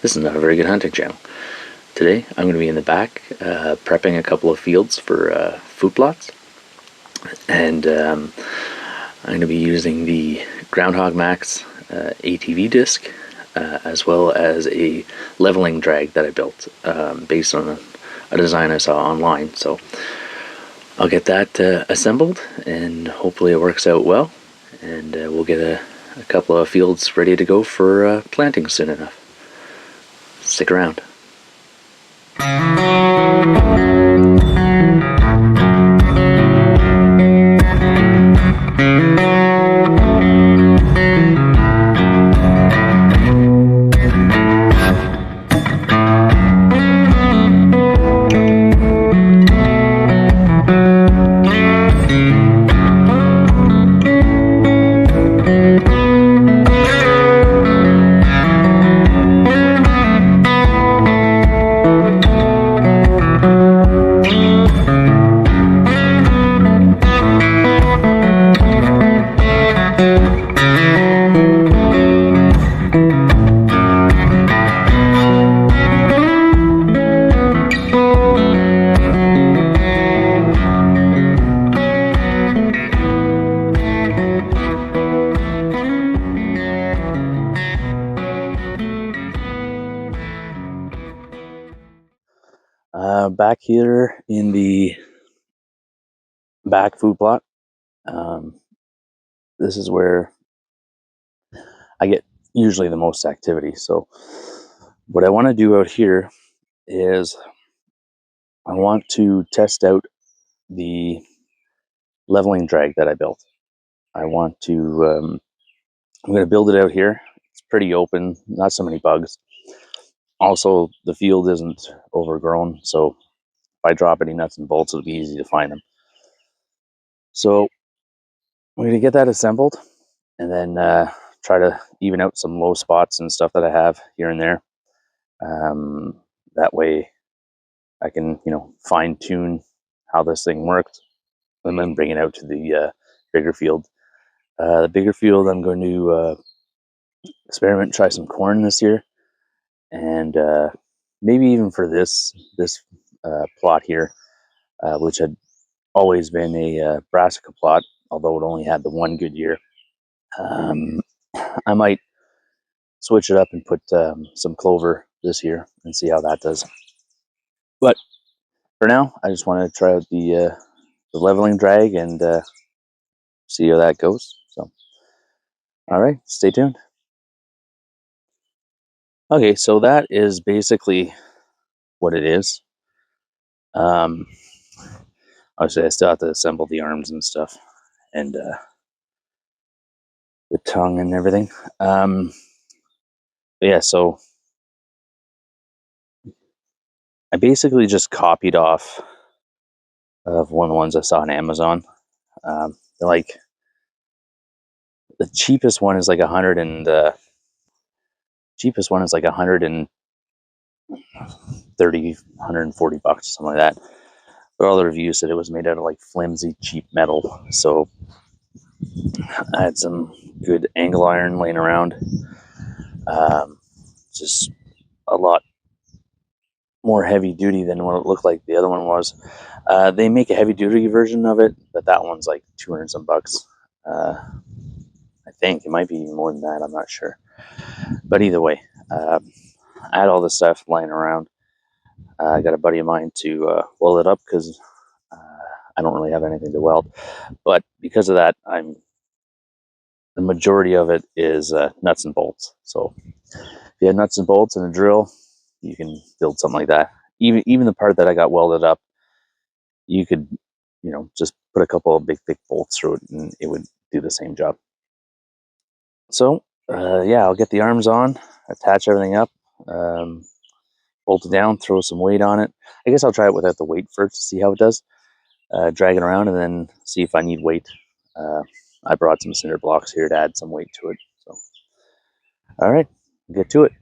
This is not a very good hunting channel. Today I'm going to be in the back prepping a couple of fields for food plots, and I'm going to be using the Groundhog Maxx ATV Disc as well as a leveling drag that I built based on a design I saw online. So I'll get that assembled and hopefully it works out well, and we'll get a couple of fields ready to go for planting soon enough. Stick around. Back here in the back food plot, this is where I get usually the most activity. So what I want to do out here is I want to test out the leveling drag that I built. I want to, I'm going to build it out here. It's pretty open, not so many bugs. Also, the field isn't overgrown, so if I drop any nuts and bolts, it'll be easy to find them. So I'm going to get that assembled and then try to even out some low spots and stuff that I have here and there. That way I can, fine tune how this thing works and then bring it out to the bigger field. The bigger field, I'm going to experiment, try some corn this year, and maybe even for this plot here, which had always been a brassica plot, although it only had the one good year. I might switch it up and put some clover this year and see how that does. But for now, I just want to try out the leveling drag and see how that goes. So, all right, stay tuned. Okay, so that is basically what it is. Obviously, I still have to assemble the arms and stuff, and the tongue and everything. Yeah, so I basically just copied off of one of the ones I saw on Amazon. They're like, the cheapest one is like cheapest one is like 130, 140 bucks, something like that. But all the reviews said it was made out of like flimsy, cheap metal. So I had some good angle iron laying around. Just a lot more heavy duty than what it looked like the other one was. They make a heavy duty version of it, but that one's like 200 some bucks. I think it might be even more than that. I'm not sure. But either way, I had all this stuff lying around. I got a buddy of mine to weld it up because I don't really have anything to weld. But because of that, the majority of it is nuts and bolts. So if you have nuts and bolts and a drill, you can build something like that. Even the part that I got welded up, you could, just put a couple of big thick bolts through it and it would do the same job. So yeah, I'll get the arms on, attach everything up, bolt it down, throw some weight on it. I guess I'll try it without the weight first to see how it does. Drag it around and then see if I need weight. I brought some cinder blocks here to add some weight to it. So, all right, get to it.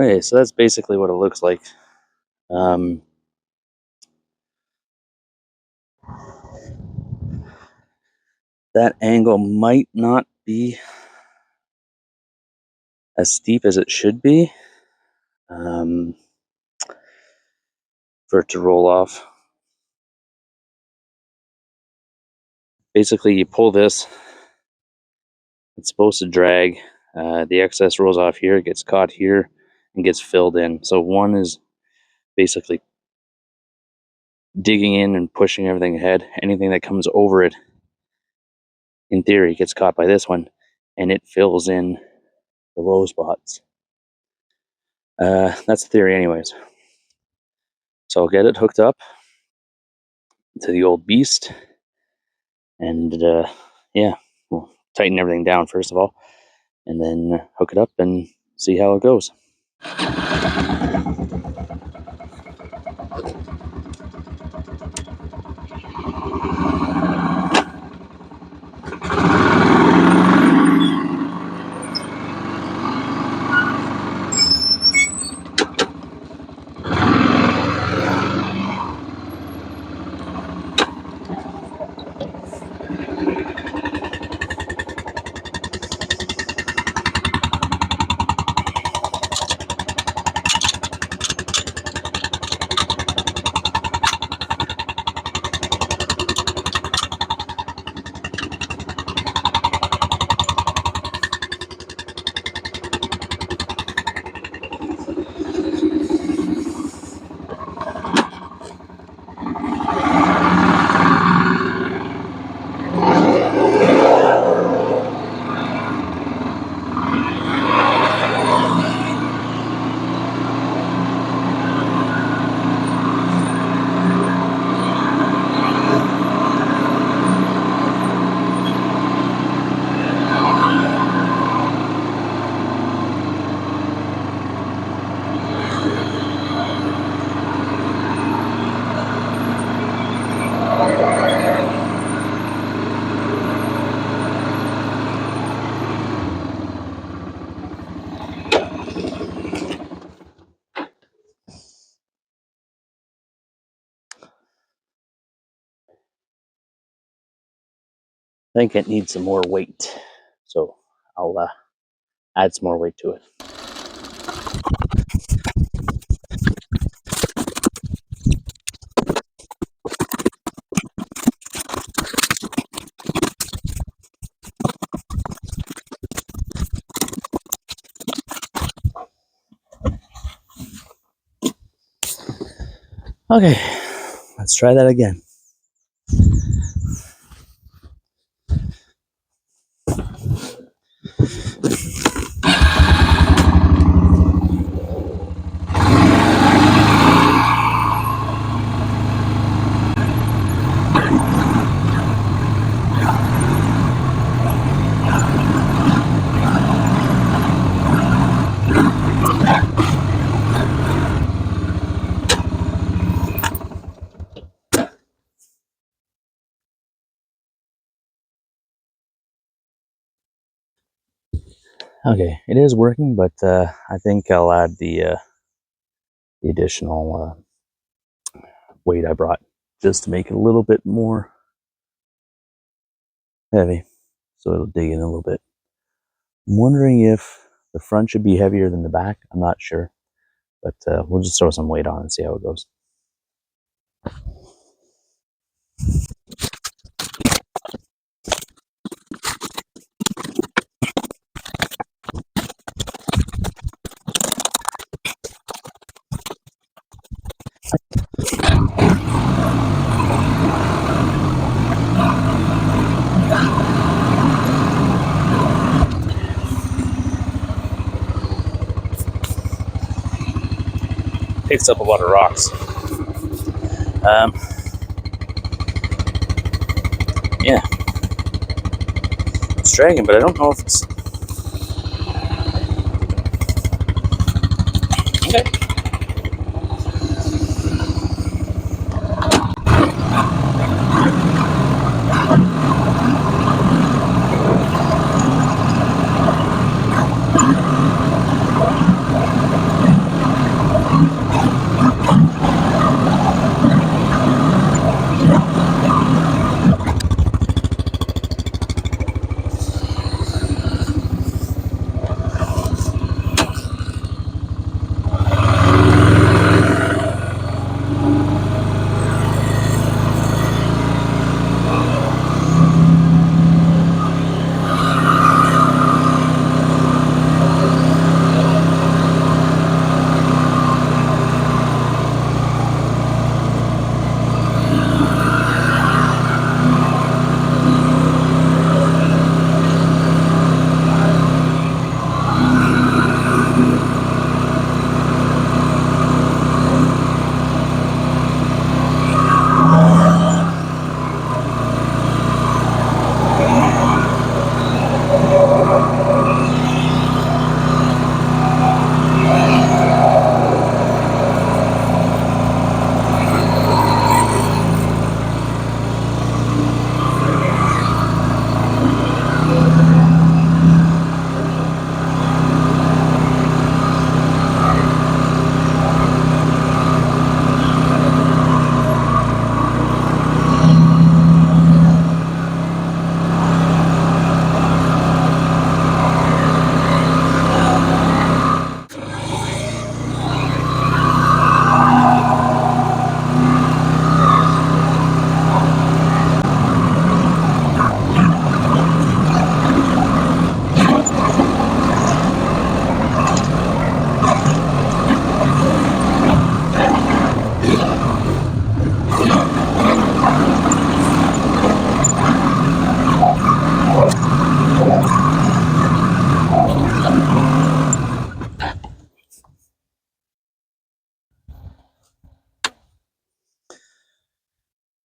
Okay, so that's basically what it looks like. That angle might not be as steep as it should be for it to roll off. Basically, you pull this, it's supposed to drag. The excess rolls off here, it gets caught here, and gets filled in. So one is basically digging in and pushing everything ahead. Anything that comes over it, in theory, gets caught by this one, and it fills in the low spots. That's the theory anyways. So I'll get it hooked up to the old beast, and yeah, we'll tighten everything down first of all, and then hook it up and see how it goes. I think it needs some more weight, so I'll add some more weight to it. Okay, let's try that again. Okay, it is working, but I think I'll add the additional weight I brought just to make it a little bit more heavy, so it'll dig in a little bit. I'm wondering if the front should be heavier than the back. I'm not sure, but we'll just throw some weight on and see how it goes. Picks up a lot of rocks. Yeah, it's dragging, but I don't know if it's okay.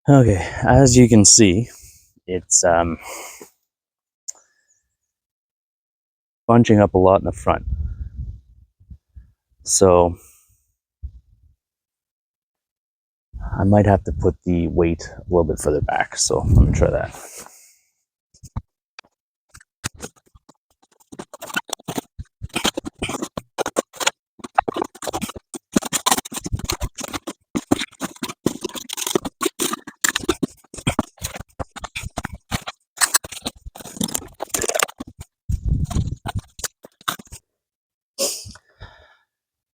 Okay, as you can see, it's bunching up a lot in the front. So I might have to put the weight a little bit further back. So let me try that.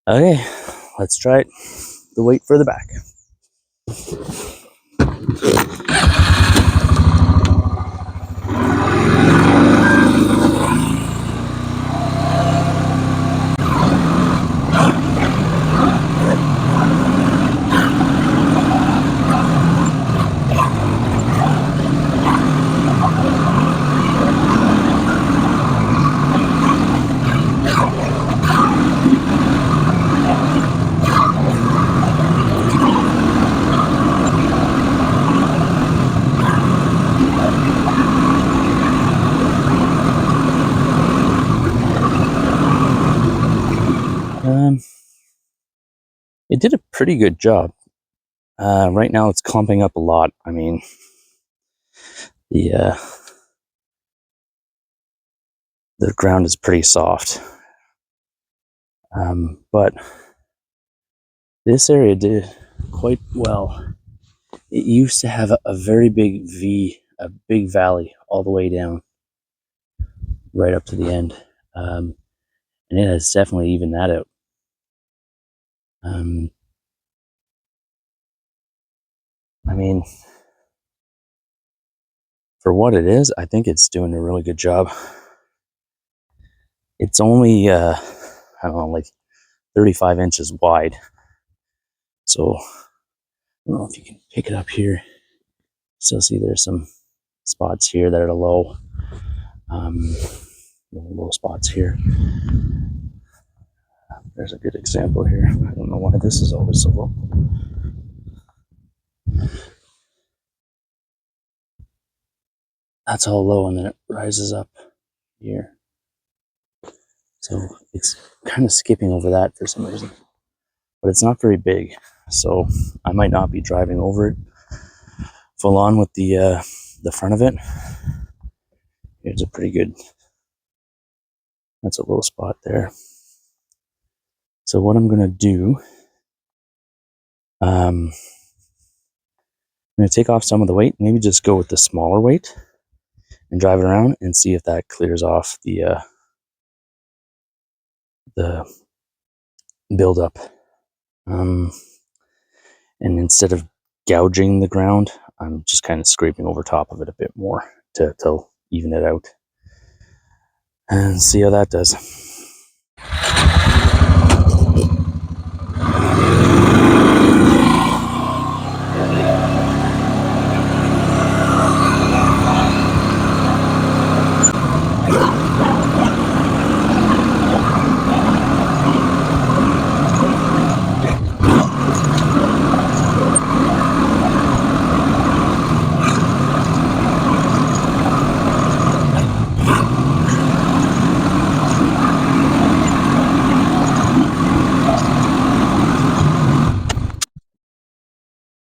Okay, let's try it. The weight further back. It did a pretty good job. Right now it's clumping up a lot. I mean, the the ground is pretty soft. But this area did quite well. It used to have a very big a big valley all the way down, right up to the end. And it has definitely evened that out. I mean, for what it is, I think it's doing a really good job. It's only, I don't know, like 35 inches wide. So, I don't know if you can pick it up here. Still see there's some spots here that are low. Low spots here. There's a good example here. I don't know why this is always so low. That's all low, and then it rises up here. So it's kind of skipping over that for some reason. But it's not very big, so I might not be driving over it full on with the front of it. Here's a pretty good, that's a low spot there. So what I'm gonna do, I'm gonna take off some of the weight, maybe just go with the smaller weight and drive it around and see if that clears off the buildup. And instead of gouging the ground, I'm just kind of scraping over top of it a bit more to even it out and see how that does.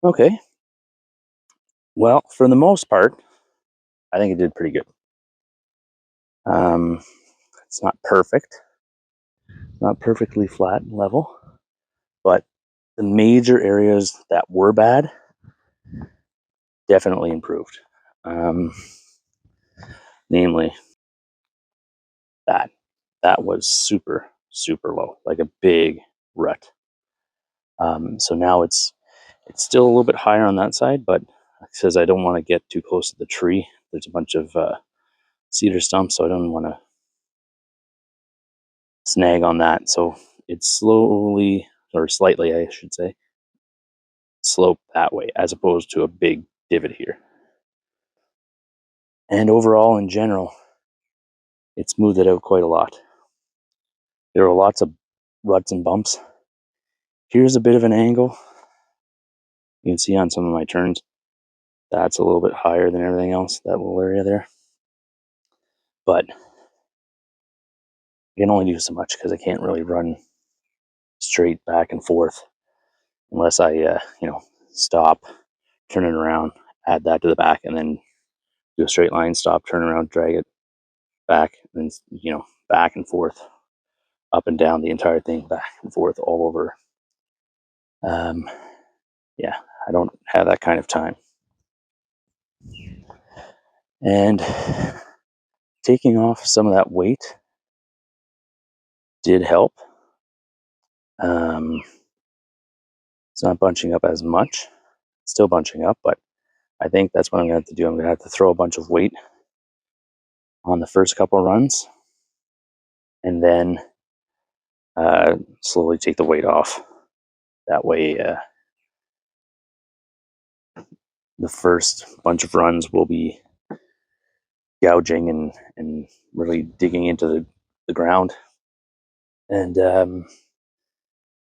Okay. Well, for the most part, I think it did pretty good. It's not perfect, not perfectly flat and level, but the major areas that were bad definitely improved. Namely, that was super low, like a big rut. So now it's still a little bit higher on that side, but because I don't want to get too close to the tree, there's a bunch of cedar stumps, so I don't want to snag on that. So it's slowly, or slightly, I should say, slope that way as opposed to a big divot here. And overall, in general, it smoothed it out quite a lot. There were lots of ruts and bumps. Here's a bit of an angle. You can see on some of my turns. That's a little bit higher than everything else, that little area there. But I can only do so much because I can't really run straight back and forth unless I, stop, turn it around, add that to the back, and then do a straight line, stop, turn around, drag it back, and back and forth, up and down the entire thing, back and forth all over. Yeah, I don't have that kind of time. And taking off some of that weight did help. It's not bunching up as much. It's still bunching up, but I think that's what I'm going to have to do. I'm going to have to throw a bunch of weight on the first couple runs, and then slowly take the weight off. That way, the first bunch of runs will be gouging and really digging into the ground, and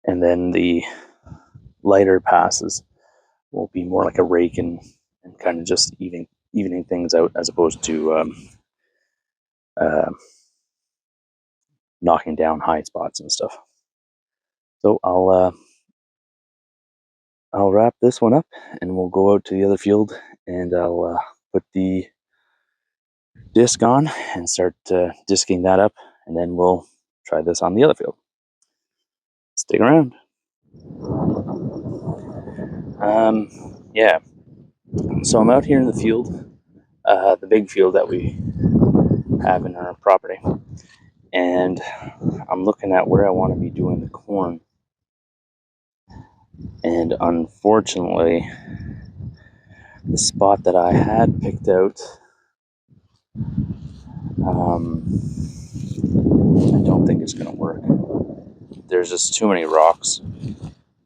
then the lighter passes will be more like a rake and kind of just evening things out, as opposed to knocking down high spots and stuff. So I'll wrap this one up, and we'll go out to the other field, and I'll put the disc on and start disking that up, and then we'll try this on the other field. Stick around. Yeah. So I'm out here in the field, the big field that we have in our property, and I'm looking at where I want to be doing the corn. And unfortunately, the spot that I had picked out, I don't think it's going to work. There's just too many rocks.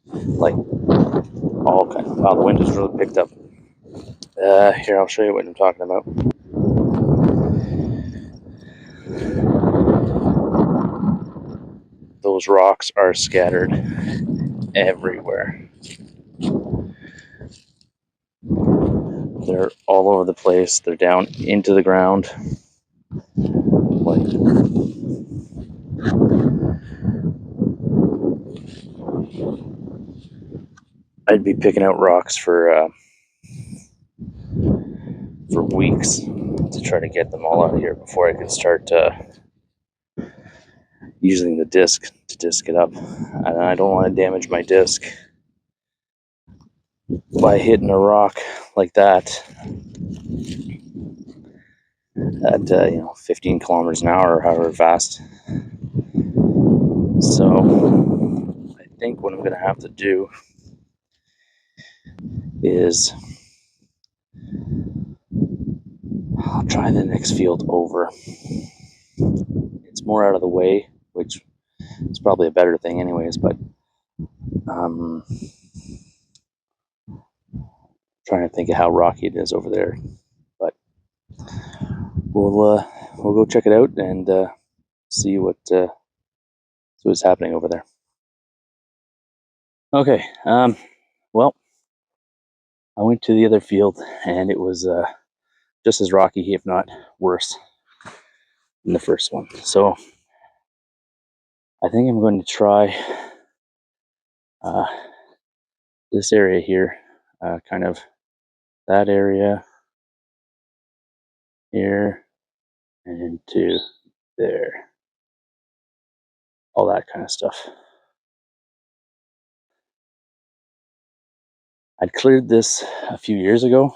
Like, all kind of, wow, the wind has really picked up. Here, I'll show you what I'm talking about. Those rocks are scattered everywhere. They're all over the place. They're down into the ground. Like, I'd be picking out rocks for weeks to try to get them all out of here before I could start using the disc to disc it up. And I don't want to damage my disc by hitting a rock like that at 15 kilometers an hour, or however fast. So I think what I'm going to have to do is I'll try the next field over. It's more out of the way, which is probably a better thing anyways, but trying to think of how rocky it is over there. But we'll go check it out and see what's happening over there. Okay, well, I went to the other field, and it was just as rocky, if not worse, than the first one. So I think I'm going to try this area here, kind of that area here and to there, all that kind of stuff. I'd cleared this a few years ago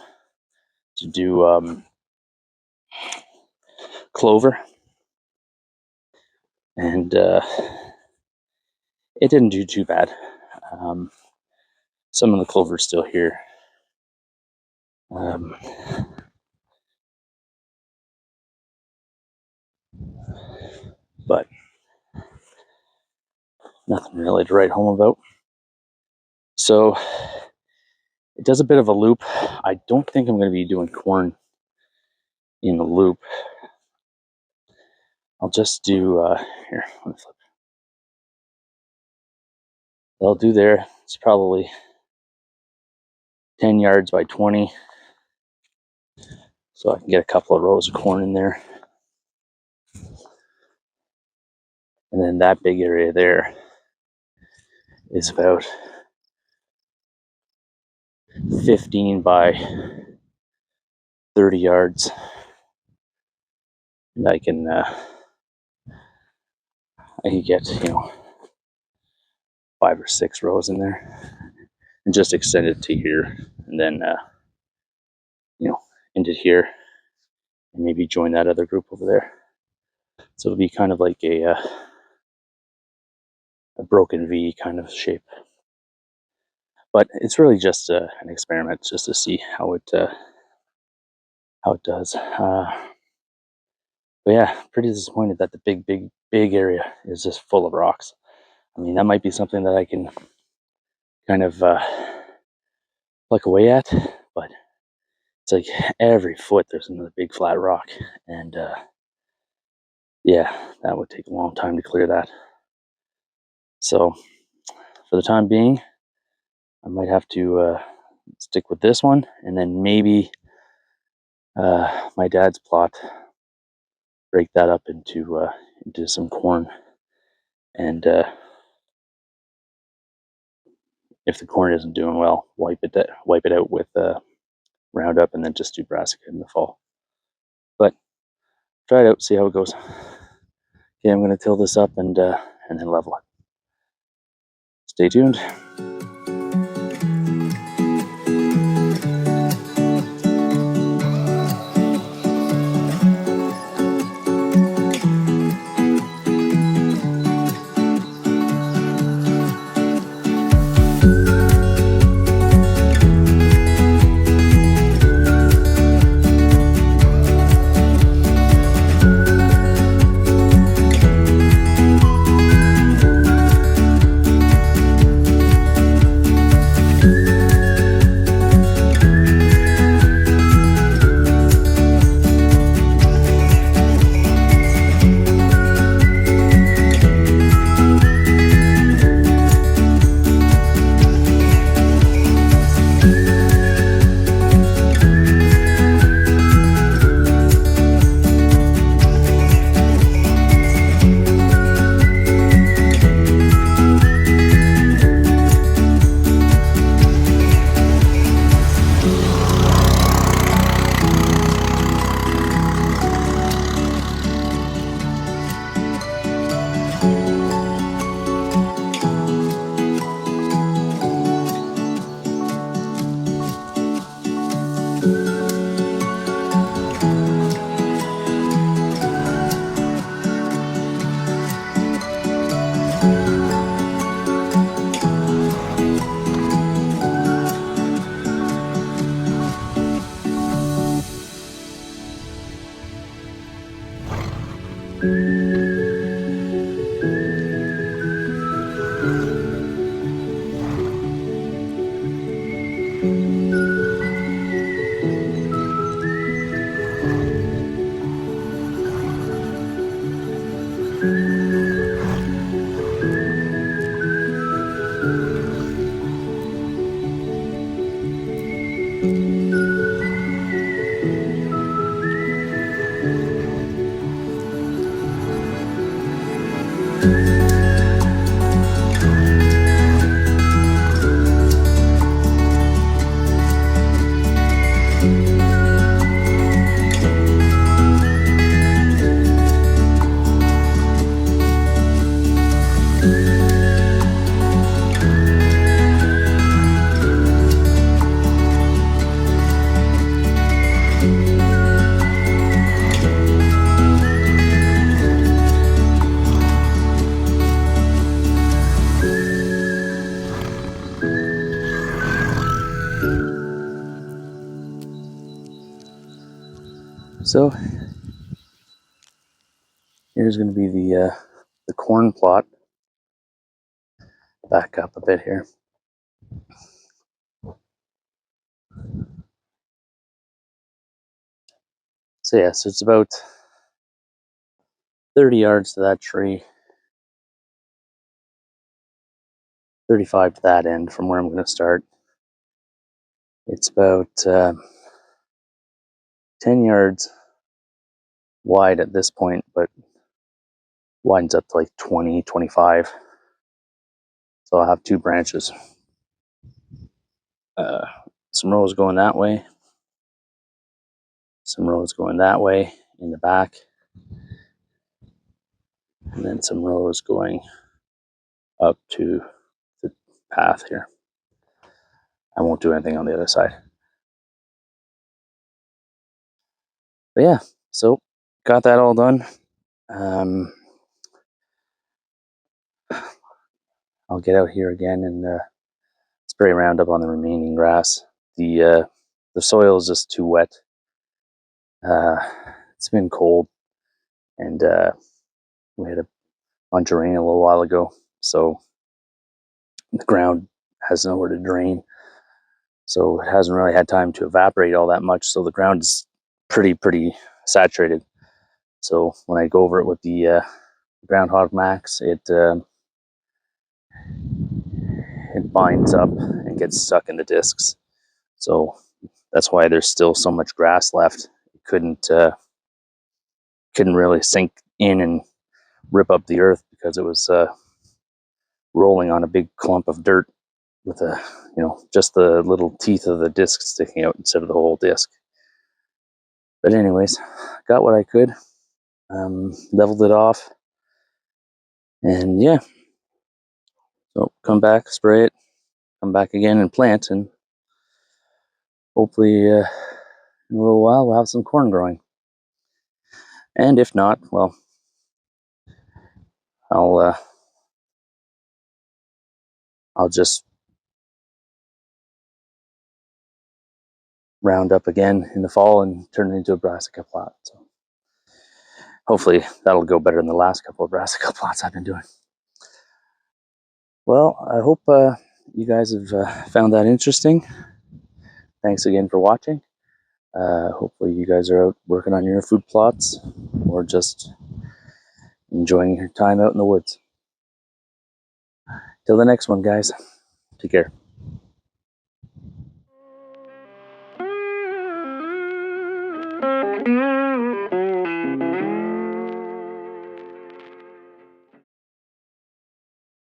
to do clover, and it didn't do too bad. Some of the clover's still here. But nothing really to write home about. So it does a bit of a loop. I don't think I'm going to be doing corn in a loop. I'll just do here. Let me flip. I'll do there. It's probably 10 yards by 20, So I can get a couple of rows of corn in there. And then that big area there is about 15 by 30 yards. And I can get, 5 or 6 rows in there and just extend it to here, and then into here, and maybe join that other group over there. So it'll be kind of like a broken V kind of shape. But it's really just an experiment, just to see how it does. But yeah, pretty disappointed that the big area is just full of rocks. I mean, that might be something that I can kind of pluck away at, but it's like every foot there's another big flat rock, and yeah, that would take a long time to clear that. So for the time being, I might have to stick with this one, and then maybe my dad's plot, break that up into some corn, and if the corn isn't doing well, wipe it out with Roundup, and then just do brassica in the fall. But try it out, see how it goes. Okay, I'm going to till this up and then level it. Stay tuned. So here's going to be the corn plot. Back up a bit here. So yeah, so it's about 30 yards to that tree, 35 to that end from where I'm going to start. It's about 10 yards wide at this point, but widens up to like 20, 25. So I'll have 2 branches. Some rows going that way, some rows going that way in the back, and then some rows going up to the path here. I won't do anything on the other side. But yeah, so got that all done. I'll get out here again and spray Roundup on the remaining grass. The soil is just too wet. It's been cold, and we had a bunch of rain a little while ago, so the ground has nowhere to drain. So it hasn't really had time to evaporate all that much. So the ground is pretty saturated. So when I go over it with the Groundhog Maxx, it binds up and gets stuck in the discs. So that's why there's still so much grass left. It couldn't really sink in and rip up the earth because it was rolling on a big clump of dirt with just the little teeth of the disc sticking out instead of the whole disc. But anyways, got what I could, leveled it off, and yeah. So come back, spray it, come back again and plant, and hopefully in a little while we'll have some corn growing. And if not, well, I'll just round up again in the fall and turn it into a brassica plot. So hopefully that'll go better than the last couple of brassica plots I've been doing. Well, I hope you guys have found that interesting. Thanks again for watching. Hopefully you guys are out working on your food plots or just enjoying your time out in the woods. Till the next one, guys. Take care.